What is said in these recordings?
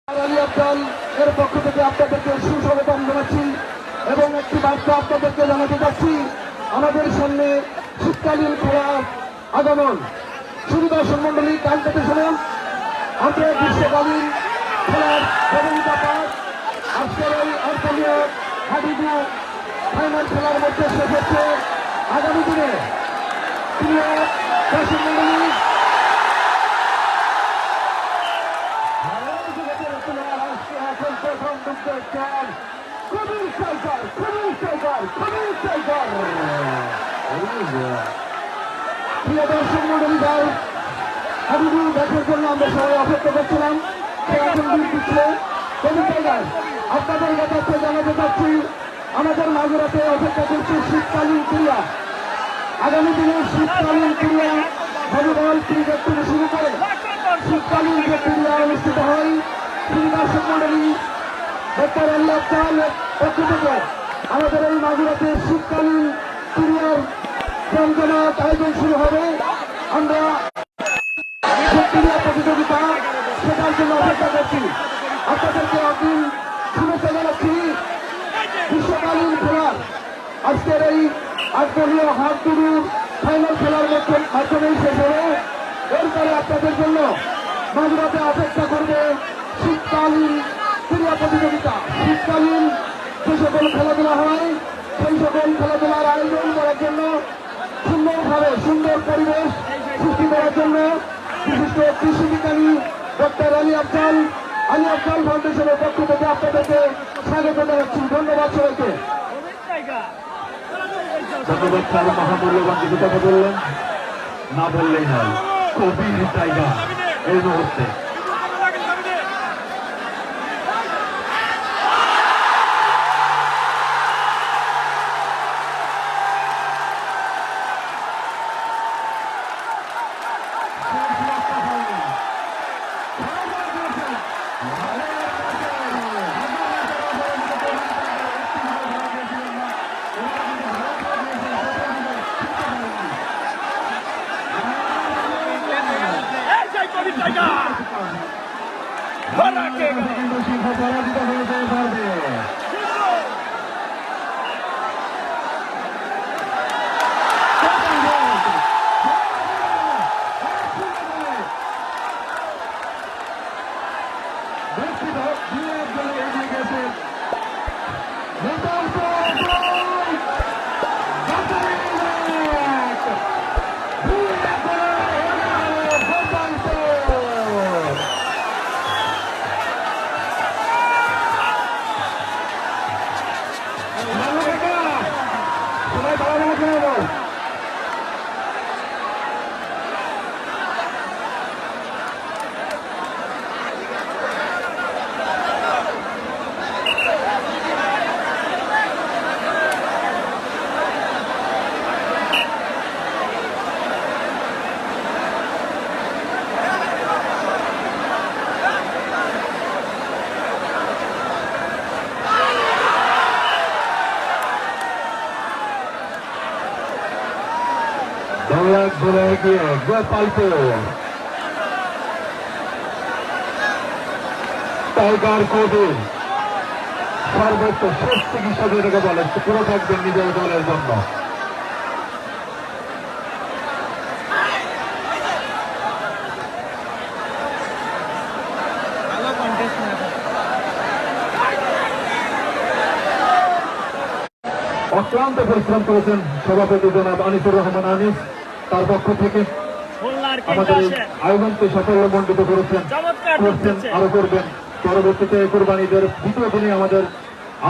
আলী আফজাল এর পক্ষ থেকে আপনাদেরকে সুস্বাগতম জানাচ্ছি এবং একটি বার্তা আপনাদেরকে জানাতে চাচ্ছি। আমাদের সামনে শীতকালীন খেলা আগমন। শুধু দর্শক মন্ডলী কাল থেকে শুনুন, আমরা গ্রীষ্মকালীন খেলার প্রতিযোগিতা পাঠ আজকের এই অর্থনীয় হাবিবু ফাইনাল খেলার মধ্যে শেষ হচ্ছে। আগামী দিনে প্রিয় দর্শক মন্ডলী প্রিয় দর্শক মন্ডলী দল হাবিবু দেখার জন্য আমরা সবাই অপেক্ষা করছিলাম। আপনাদের কাছে জানাতে চাচ্ছি, আমাদের মাগুরাতে অপেক্ষা করছি শীতকালীন ক্রীড়া। আগামী দিনে শীতকালীন ক্রীড়া ভলিবল, ক্রিকেট থেকে শুরু করে শীতকালীন যে ক্রীড়া অনুষ্ঠিত হয়, প্রিয় দর্শক মন্ডলী ডক্টর আলী আফজালের পক্ষ থেকে আমাদের এই মাগুরাতে শীতকালীন ক্রীড়ার জমজমাট আয়োজন শুরু হবে। আমরা ক্রীড়া প্রতিযোগিতা সেটার জন্য অপেক্ষা করছি। আপনাদেরকে অগ্রিম শুভেচ্ছা জানাচ্ছি। গ্রীষ্মকালীন খেলার আজকের এই আগ্রহীয় হাডুডুর ফাইনাল খেলার মাধ্যমেই শেষ হবে। এরপরে আপনাদের জন্য মাগুরাতে অপেক্ষা করবে শীতকালীন ক্রীড়া প্রতিযোগিতা। শীতকালীন যে সকল খেলাধুলা হয় সেই সকল খেলাধুলার আয়োজন করার জন্য, সুন্দরভাবে সুন্দর পরিবেশ সৃষ্টি করার জন্য বিশিষ্ট কৃষি বিজ্ঞানী ডক্টর আলী আফজাল ফাউন্ডেশনের পক্ষ থেকে আপনাদেরকে স্বাগত জানাচ্ছি। ধন্যবাদ সবাইকে। ধন্যবাদ স্যার, মহামূল্যবান কিছু কথা বললেন, না বললেই নয়। কবির জায়গা এই মুহূর্তে পরাজিত হয়ে যেতে পারবে। ধরে গিয়ে গোপালপুর টাইগার কবি সর্বোচ্চ শেষ চিকিৎসা যেটাকে বলে, পুরো থাকবেন নিজের দলের জন্য। অক্লান্ত পরিশ্রম করেছেন সভাপতি জনাব আনিসুর রহমান আনিস, তার পক্ষ থেকে আমাদের এই আয়োজনকে সাফল্যমণ্ডিত করছেন, আরো করবেন। পরবর্তীতে কোরবানিদের দ্বিতীয় দিনে আমাদের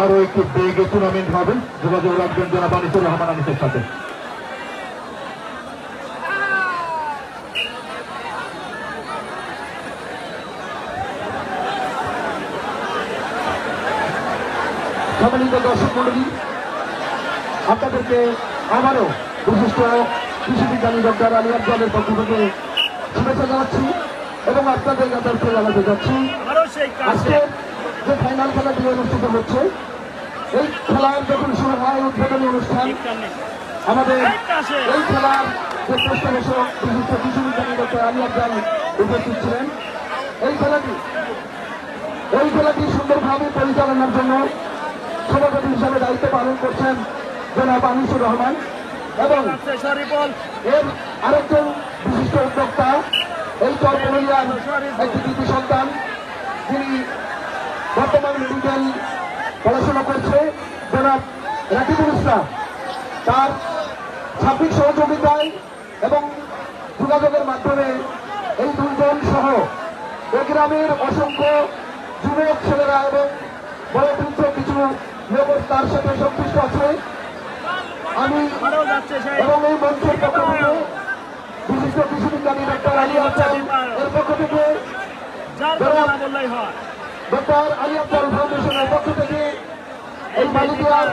আরো একটি বেগে টুর্নামেন্ট হবে। যোগাযোগ রাখবেন জনাব আনিসুর রহমান আনিসের সাথে। সম্মানিত দর্শক মন্ডলী, আপনাদেরকে আবারও বিশিষ্ট কৃষি বিজ্ঞানী ডক্টর আলী আফজালের পক্ষ থেকে শুভেচ্ছা জানাচ্ছি এবং আপনাদের কাছে জানাতে চাচ্ছি, আজকে যে ফাইনাল খেলাটি অনুষ্ঠিত হচ্ছে, এই খেলার যখন শুরু হয় উদ্বোধনী অনুষ্ঠান, আমাদের এই খেলার যে পৃষ্ঠপোষক বিশিষ্ট কৃষি বিজ্ঞানী ডক্টর আলী আফজাল উপস্থিত ছিলেন। এই খেলাটি এই খেলাটি সুন্দরভাবে পরিচালনার জন্য সভাপতি হিসাবে দায়িত্ব পালন করছেন জনাব আনিসুর রহমান এবং এর আরেকজন বিশিষ্ট উদ্যোক্তা এই চরপড়িয়ার একটি কৃতি সন্তান যিনি বর্তমান মেডিকেল পড়াশোনা করছে জনাব রাকিবুল ইসলাম, তার সার্বিক সহযোগিতায় এবং যোগাযোগের মাধ্যমে এই দুজন সহ এ গ্রামের অসংখ্য যুবক ছেলেরা এবং বয়োবৃদ্ধ কিছু লোক তার সাথে সংশ্লিষ্ট আছে। আমি এবং এই মঞ্চের পক্ষ থেকে বিশিষ্ট কৃষি বিজ্ঞানী ডক্টর আলী আফজাল এর পক্ষ থেকে ডক্টর আলী আফজাল ফাউন্ডেশনের পক্ষ থেকে এই মালিকিয়ার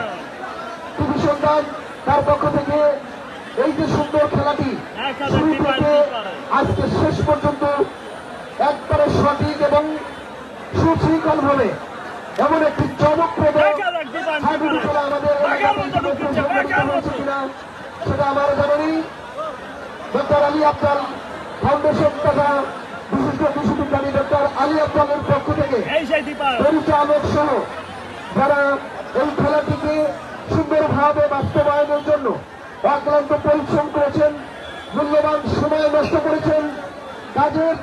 কৃষি সন্তান তার পক্ষ থেকে এই যে সুন্দর খেলাটি শুরু থেকে আজকে শেষ পর্যন্ত একবারে সঠিক এবং সুশৃঙ্খল ভাবে এমন একটি চমকপ্রদ হাডুডু খেলা আমাদের হয়েছে কিনা সেটা আমার জানি। ডক্টর আলী আফজাল ফাউন্ডেশন তথা বিশিষ্ট কৃষি বিজ্ঞানী ডক্টর আলী আফজালের পক্ষ থেকে পরিচালক সহ যারা এই খেলাটিকে সুন্দরভাবে বাস্তবায়নের জন্য অক্লান্ত পরিশ্রম করেছেন, মূল্যবান সময় নষ্ট করেছেন, কাজের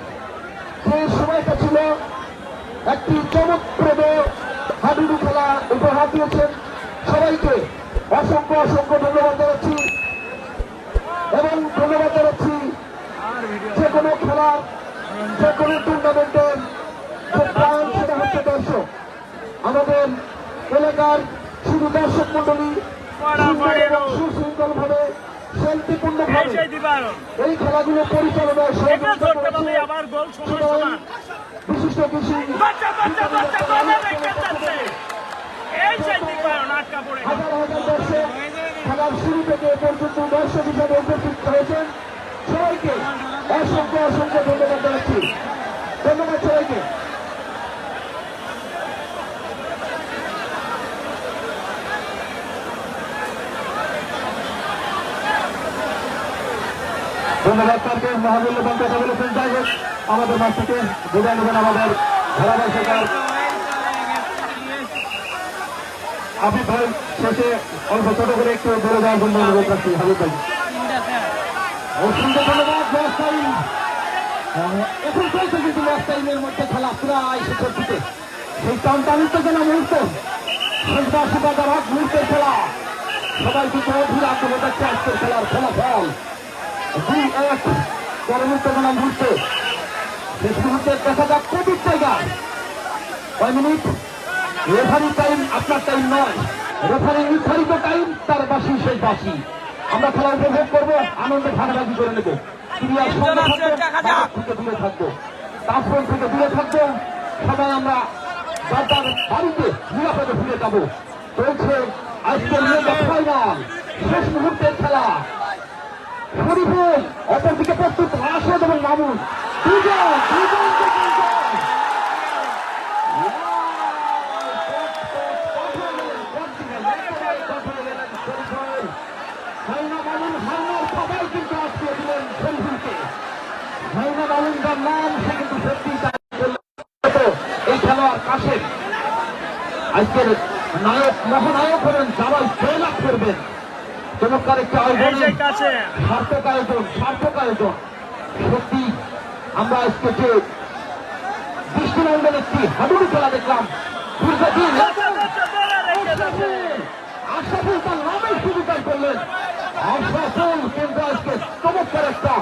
যে সময়টা ছিল একটি চমকপ্রদ হাডুডু খেলা উপহার দিয়েছেন, সবাইকে অসংখ্য অসংখ্য ধন্যবাদ জানাচ্ছি এবং ধন্যবাদ জানাচ্ছি যে কোনো খেলার যে কোনো টুর্নামেন্টের যে প্রাণ সেটা হচ্ছে দর্শক। আমাদের এলাকার শুধু দর্শক মন্ডলী সুশৃঙ্খল ভাবে শান্তিপূর্ণ ভাবে এই খেলাগুলো পরিচালনায় বিশিষ্ট কৃষি হাজার হাজার দর্শক খেলার শুরু থেকে পর্যন্ত দর্শক হিসাবে উপস্থিত হয়েছেন। সবাইকে অসংখ্য অসংখ্য ধন্যবাদ জানাচ্ছি। ধন্যবাদ সবাইকে। ধন্যবাদ স্যারকে, মহামূল্যবান কথা বলেছেন। যাই হোক, আমাদের মাঠ থেকে বিদায় নেবেন আমাদের ধারাবাহিকার আবিদ ভাই। শেষে অল্প ছোট করে একটু বলে দেওয়ার জন্য অনুরোধ রাখছি হাবিব ভাই। অসংখ্য ধন্যবাদ। এখন চলছে কিন্তু ম্যাচ টাইমের মধ্যে খেলা প্রায় শেষের দিকে। সেই টানটানিত যেন মুহূর্ত মুহূর্তের খেলা, সবাই কিন্তু অধীর আগ্রহ দেখছে আজকের খেলার ফলাফল 2-1 পরবর্তীকালীন মুহূর্তে। শেষ মুহূর্তে দেখা যাক প্রদীপ টাইগার কয় মিনিট। রেফারি টাইম আপনার টাইম নয়, রেফারি নির্ধারিত টাইম, তার বাসি শেষ বাসি। আমরা খেলা উপভোগ করবো, আনন্দে ভাগাভাগি করে নেবো, ক্রিয়ার সঙ্গে থাকবো, থেকে দূরে থাকবো, তারপর থেকে দূরে থাকবো। সবাই আমরা যার বাড়িতে নিরাপদে ফিরে যাবো। চলছে আজকের ফাইনাল, শেষ মুহূর্তের খেলা। শরীফুল অপরদিকে প্রস্তুত রাশেদ এবং মামুন, দুজন সবাই কিন্তু আজকে দিলেন শরীফুলকে। মাইনা মামুনটার নাম সে কিন্তু সত্যি এই খেলোয়াড় কাশেম আজকের নায়ক মহানায়ক হলেন, যারাই জয়লাভ করবেন। চমৎকার একটি আয়োজন, সার্থক আয়োজন, সার্থক আয়োজন। সত্যি আমরা আজকে যে দৃষ্টিনন্দন একটি হাডুডু খেলা দেখলাম, দীর্ঘদিন আশরাফুল তার নামের সুবিধা করলেন। আশরাফুল কিন্তু আজকে চমৎকার একটা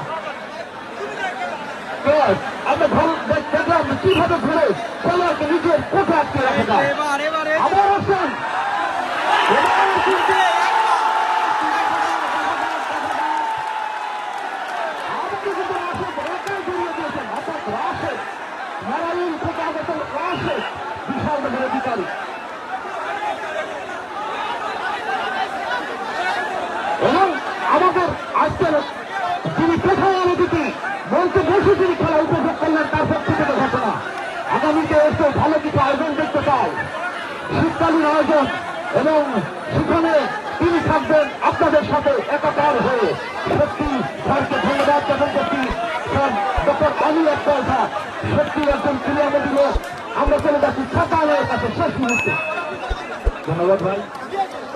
আমরা দেখলাম কিভাবে ঘুরে খেলোয়াড়কে নিজের কোঠে আটকে রাখে যায়। আবার আসেন এবং আমাদের আজকের যিনি কোথায় অতিথি মঞ্চে বসে তিনি খেলা উপভোগ করলেন, তার পক্ষ থেকে ঘটনা। আগামীতে এসে ভালো কিছু আয়োজন দেখতে চাই, শীতকালীন আয়োজন, এবং সেখানে তিনি থাকবেন আপনাদের সাথে একাকার হয়ে। সত্যি স্যারকে ধন্যবাদ জ্ঞাপন করছি। Sir doctor Ali Afzal sir সত্যি একজন ক্রীড়ামোদী লোক। আমরা চলে যাচ্ছি ছাতালের কাছে শেষ মুহূর্তে। ধন্যবাদ ভাই।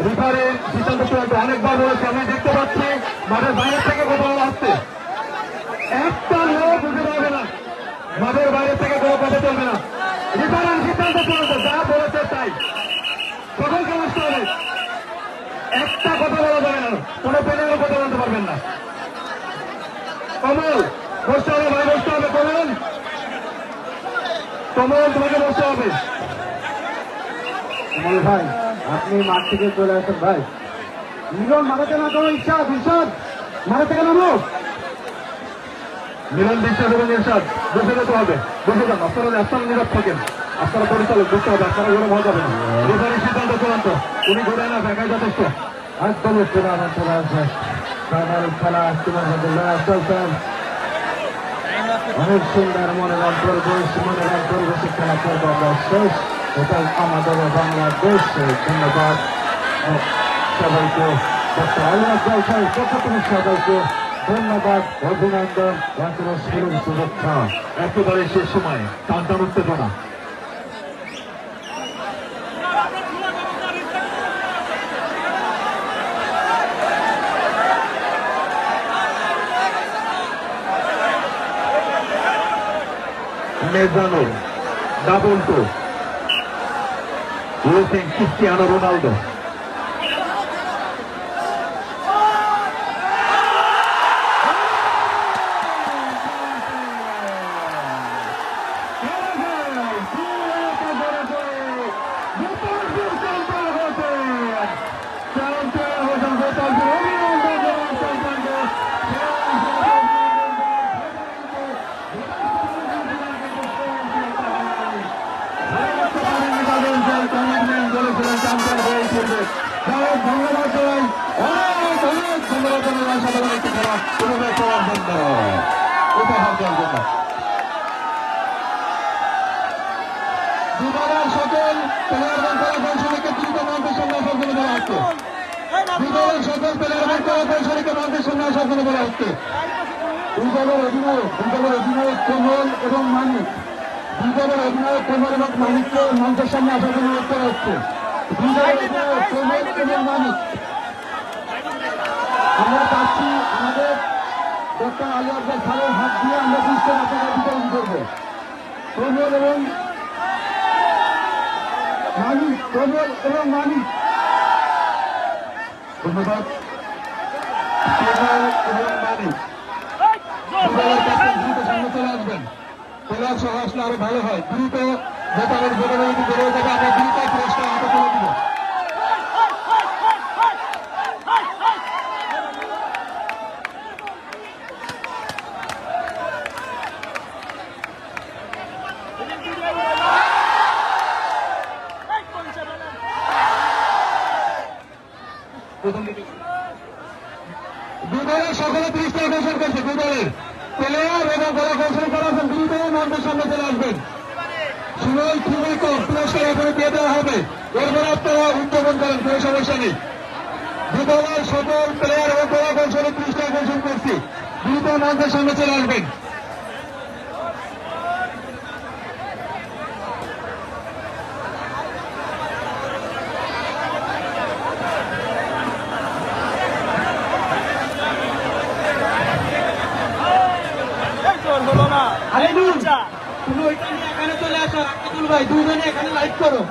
রিফারের সিদ্ধান্ত চূড়ান্ত অনেকবার বলেছে, আমি দেখতে পাচ্ছি মাঠের বাইরে থেকে কোথাও আসছে, একটা লোক বুঝে পারবে না, মাঠের বাইরে থেকে কোনো কথা চলবে না। রিফারের সিদ্ধান্ত চূড়ান্ত, যা বলেছে তাই, সকলকে বসতে হবে, একটা কথা বলা যাবে না, কোনো প্যানেলের কথা বলতে পারবেন না। কমল বসতে হবে ভাই, বসতে হবে। কমল, কমল তোমাকে বসতে হবে। কমল ভাই আপনি মাঠ থেকে চলে আসেন ভাই। মিলন মারাতে না কোনো ইরশাদ, ইরশাদ মারা থেকে নামো। মিলন বিশ্বাস এবং ইরশাদ বসে যেতে হবে, বসে যান। আপনারা নীরব থাকেন, আপনারা পরিচালক বুঝতে হবে, আপনারা ঘরে মজা যাবেন। রেফারির সিদ্ধান্ত চূড়ান্ত, উনি ঘুরে না একাই যথেষ্ট। একদম চলে আসবে ফাইনাল খেলা চলছেন। অনেক সুন্দর মনোরম পরিবেশ, মনোরম পরিবেশে খেলা করবো আমরা শেষ। এটাই আমাদের বাংলাদেশ। ধন্যবাদ সবাইকে, ডক্টর আলিয়া জলসাই পক্ষ থেকে সবাইকে ধন্যবাদ, অভিনন্দন, শুভেচ্ছা। একেবারে শেষ সময় টানটান উত্তেজনা। Mezzano, double toe, using Cristiano Ronaldo. দুবারের সকল প্লেয়ারগণ কলাকৌশলীকে দ্রুত মঞ্চের সামনে আসার জন্য বলা হচ্ছে। দুবারের সকল প্লেয়ারগণ কলাকৌশলীকে মঞ্চের সামনে আসার জন্য বলা হচ্ছে। দুই দলের অধিনায়ক কমল এবং মানিক, দুই দলের অধিনায়ক কমল এবং মানিককে মঞ্চের সামনে আসার জন্য অনুরোধ করা হচ্ছে। দুই দলের অধিনায়ক কমল এবং মানিক। আমরা চাচ্ছি আমাদের ডক্টর আলী আফজাল খানের হাত দিয়ে আমরা পুরস্কার আপনাদের বিতরণ করবো। কমল এবং মানিক, কমল এবং মানিক। ধন্যবাদ। কমল এবং মানিক দ্রুত সামনে চলে আসবেন। প্লেয়ার সহ আসলে আরো ভালো হয়। দ্রুত ভোটারের ভোটারের বেড়ে যাবে, আমরা দ্রুত পুরস্কার হাতে তুলে দিব। দুদলের সকলে পুরস্কার ঘোষণা করছে। দুদলের প্লেয়ার এবং গলা ঘোষণা করাছেন, দ্রুত মঞ্চের সামনে চলে আসবেন। সময় খুবই কম, পুরস্কার এখানে দিয়ে দেওয়া হবে। এরপর আপনারা উদ্যাপন করেন, কোনো সমস্যা নেই। দুদলের সকল প্লেয়ার এবং গলা ঘোষণা পুরস্কার ঘোষণা করছি, দ্রুত মঞ্চের সামনে চলে আসবেন। তুমি ওইখানে এখানে চলে আসো, ভাই দুজনে এখানে লাইট করো।